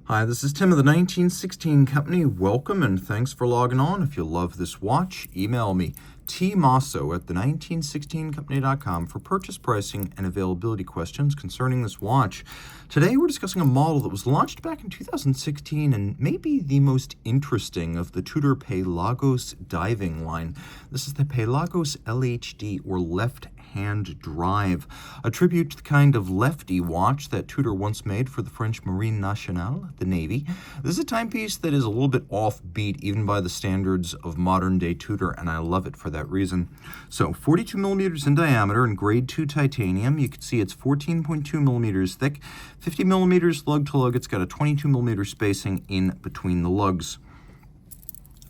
Hi, this is Tim of the 1916 Company. Welcome and thanks for logging on. If you love this watch, email me, Team Mosso at the1916company.com for purchase pricing and availability questions concerning this watch. Today we're discussing a model that was launched back in 2016 and maybe the most interesting of the Tudor Pelagos diving line. This is the Pelagos LHD, or Left Hand Drive, a tribute to the kind of lefty watch that Tudor once made for the French Marine Nationale, the Navy. This is a timepiece that is a little bit offbeat even by the standards of modern day Tudor, and I love it for that reason. So 42 millimeters in diameter and grade 2 titanium. You can see it's 14.2 millimeters thick, 50 millimeters lug to lug. It's got a 22 millimeter spacing in between the lugs.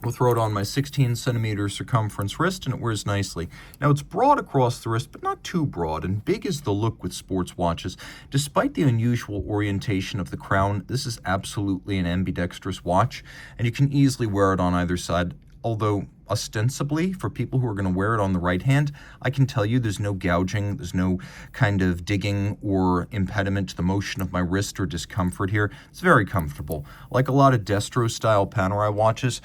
We'll throw it on my 16 centimeter circumference wrist, and it wears nicely. Now, it's broad across the wrist, but not too broad, and big is the look with sports watches. Despite the unusual orientation of the crown, this is absolutely an ambidextrous watch, and you can easily wear it on either side. Although, ostensibly, for people who are going to wear it on the right hand, I can tell you there's no gouging, there's no kind of digging or impediment to the motion of my wrist or discomfort here. It's very comfortable. Like a lot of Destro-style Panerai watches,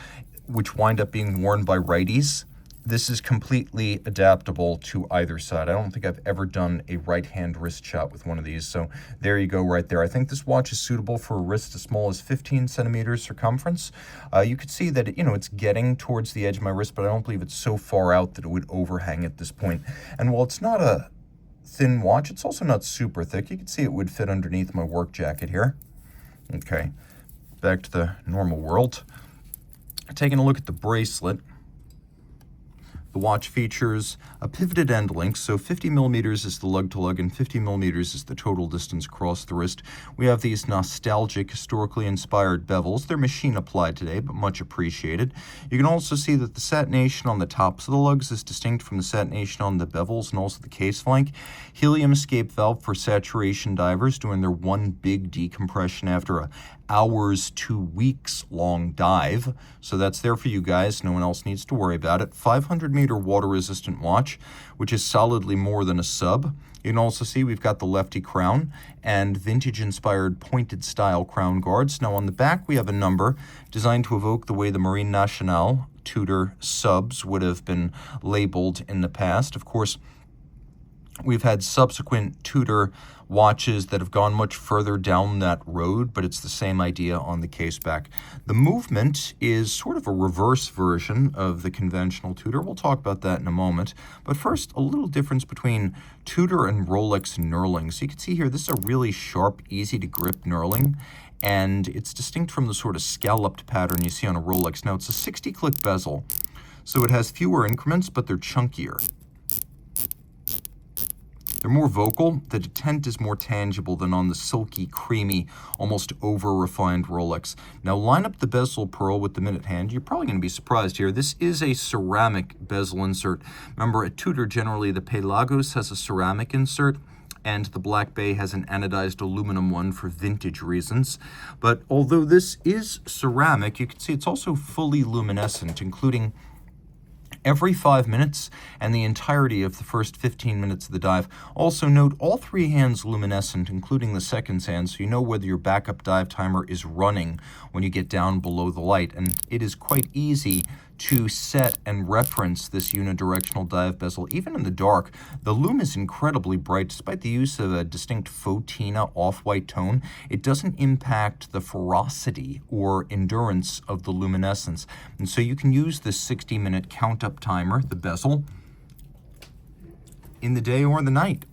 which wind up being worn by righties, this is completely adaptable to either side. I don't think I've ever done a right-hand wrist shot with one of these, so there you go right there. I think this watch is suitable for a wrist as small as 15 centimeters circumference. You could see that, it's getting towards the edge of my wrist, but I don't believe it's so far out that it would overhang at this point. And while it's not a thin watch, it's also not super thick. You can see it would fit underneath my work jacket here. Okay, back to the normal world. Taking a look at the bracelet, the watch features a pivoted end link, so 50 millimeters is the lug-to-lug and 50 millimeters is the total distance across the wrist. We have these nostalgic, historically inspired bevels. They're machine applied today, but much appreciated. You can also see that the satination on the tops of the lugs is distinct from the satination on the bevels and also the case flank. Helium escape valve for saturation divers doing their one big decompression after a hours to weeks long dive. So that's there for you guys. No one else needs to worry about it. 500-meter water-resistant watch, which is solidly more than a sub. You can also see we've got the lefty crown and vintage-inspired pointed-style crown guards. Now on the back, we have a number designed to evoke the way the Marine Nationale Tudor subs would have been labeled in the past. Of course, we've had subsequent Tudor watches that have gone much further down that road, but it's the same idea on the case back. The movement is sort of a reverse version of the conventional Tudor. We'll talk about that in a moment. But first, a little difference between Tudor and Rolex knurling. So you can see here, this is a really sharp, easy to grip knurling, and it's distinct from the sort of scalloped pattern you see on a Rolex. Now, it's a 60-click bezel, so it has fewer increments, but they're chunkier. They're more vocal. The detent is more tangible than on the silky, creamy, almost over-refined Rolex. Now line up the bezel pearl with the minute hand. You're probably going to be surprised here. This is a ceramic bezel insert. Remember, at Tudor, generally, the Pelagos has a ceramic insert, and the Black Bay has an anodized aluminum one for vintage reasons. But although this is ceramic, you can see it's also fully luminescent, including every 5 minutes and the entirety of the first 15 minutes of the dive. Also note all three hands luminescent, including the seconds hand, so you know whether your backup dive timer is running when you get down below the light. And it is quite easy to set and reference this unidirectional dive bezel, even in the dark. The lume is incredibly bright. Despite the use of a distinct Fauxtina off-white tone, it doesn't impact the ferocity or endurance of the luminescence. And so you can use this 60-minute count-up timer, the bezel, in the day or the night.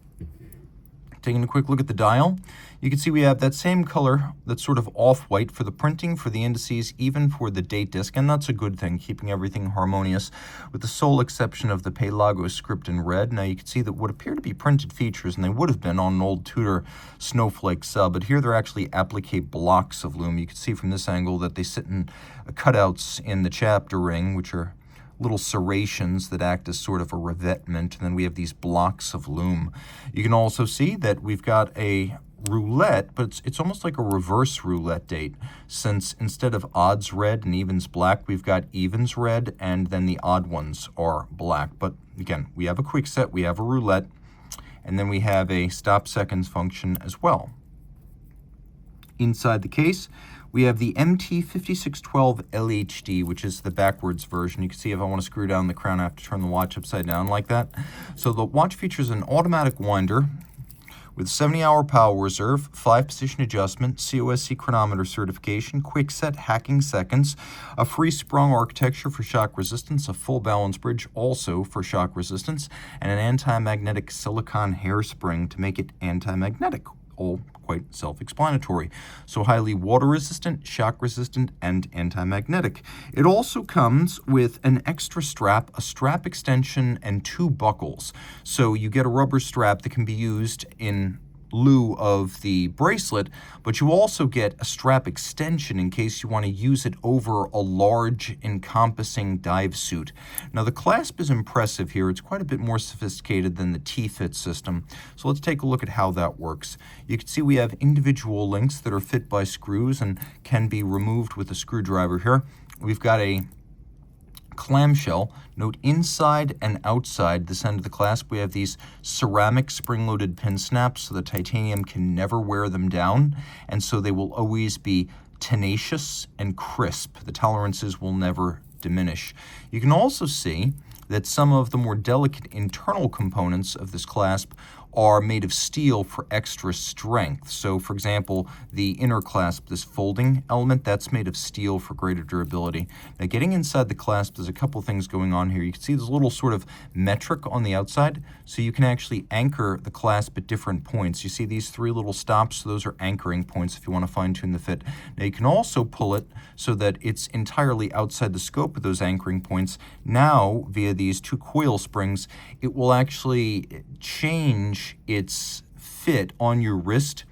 Taking a quick look at the dial, you can see we have that same color that's sort of off-white for the printing, for the indices, even for the date disc, and that's a good thing, keeping everything harmonious, with the sole exception of the Pelagos script in red. Now you can see that what appear to be printed features, and they would have been on an old Tudor snowflake sub, but here they're actually applique blocks of lume. You can see from this angle that they sit in cutouts in the chapter ring, which are little serrations that act as sort of a revetment, and then we have these blocks of lume. You can also see that we've got a roulette, but it's almost like a reverse roulette date, since instead of odds red and evens black, we've got evens red, and then the odd ones are black. But again, we have a quick set, we have a roulette, and then we have a stop seconds function as well. Inside the case, we have the MT5612 LHD, which is the backwards version. You can see if I want to screw down the crown, I have to turn the watch upside down like that. So the watch features an automatic winder with 70-hour power reserve, 5-position adjustment, COSC chronometer certification, quick set hacking seconds, a free sprung architecture for shock resistance, a full balance bridge also for shock resistance, and an anti-magnetic silicone hairspring to make it anti-magnetic. All quite self-explanatory. So highly water-resistant, shock-resistant, and anti-magnetic. It also comes with an extra strap, a strap extension, and 2 buckles. So you get a rubber strap that can be used in lieu of the bracelet, but you also get a strap extension in case you want to use it over a large encompassing dive suit. Now the clasp is impressive here. It's quite a bit more sophisticated than the T-fit system. So let's take a look at how that works. You can see we have individual links that are fit by screws and can be removed with a screwdriver here. We've got a clamshell. Note inside and outside this end of the clasp, we have these ceramic spring-loaded pin snaps so the titanium can never wear them down, and so they will always be tenacious and crisp. The tolerances will never diminish. You can also see that some of the more delicate internal components of this clasp are made of steel for extra strength. So, for example, the inner clasp, this folding element, that's made of steel for greater durability. Now, getting inside the clasp, there's a couple things going on here. You can see there's a little sort of metric on the outside, so you can actually anchor the clasp at different points. You see these 3 little stops, so those are anchoring points if you want to fine-tune the fit. Now, you can also pull it so that it's entirely outside the scope of those anchoring points. Now, via these 2 coil springs, it will actually change its fit on your wrist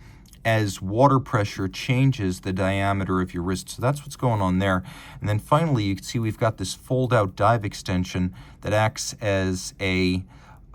as water pressure changes the diameter of your wrist. So that's what's going on there. And then finally, you can see we've got this fold-out dive extension that acts as a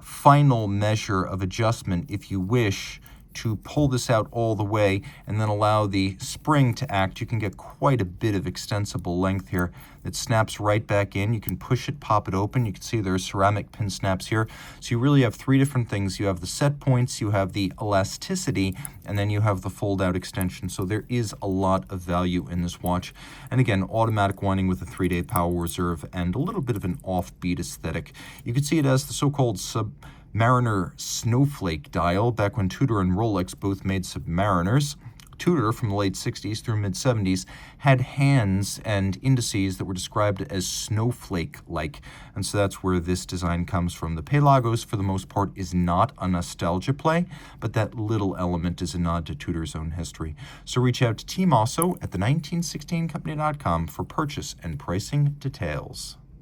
final measure of adjustment if you wish to pull this out all the way and then allow the spring to act. You can get quite a bit of extensible length here that snaps right back in. You can push it, pop it open. You can see there are ceramic pin snaps here. So you really have 3 different things. You have the set points, you have the elasticity, and then you have the fold-out extension. So there is a lot of value in this watch. And again, automatic winding with a 3-day power reserve and a little bit of an offbeat aesthetic. You can see it has the so-called Submariner snowflake dial, back when Tudor and Rolex both made Submariners. Tudor, from the late 60s through mid-70s, had hands and indices that were described as snowflake-like, and so that's where this design comes from. The Pelagos, for the most part, is not a nostalgia play, but that little element is a nod to Tudor's own history. So reach out to Team Mosso at the 1916company.com for purchase and pricing details.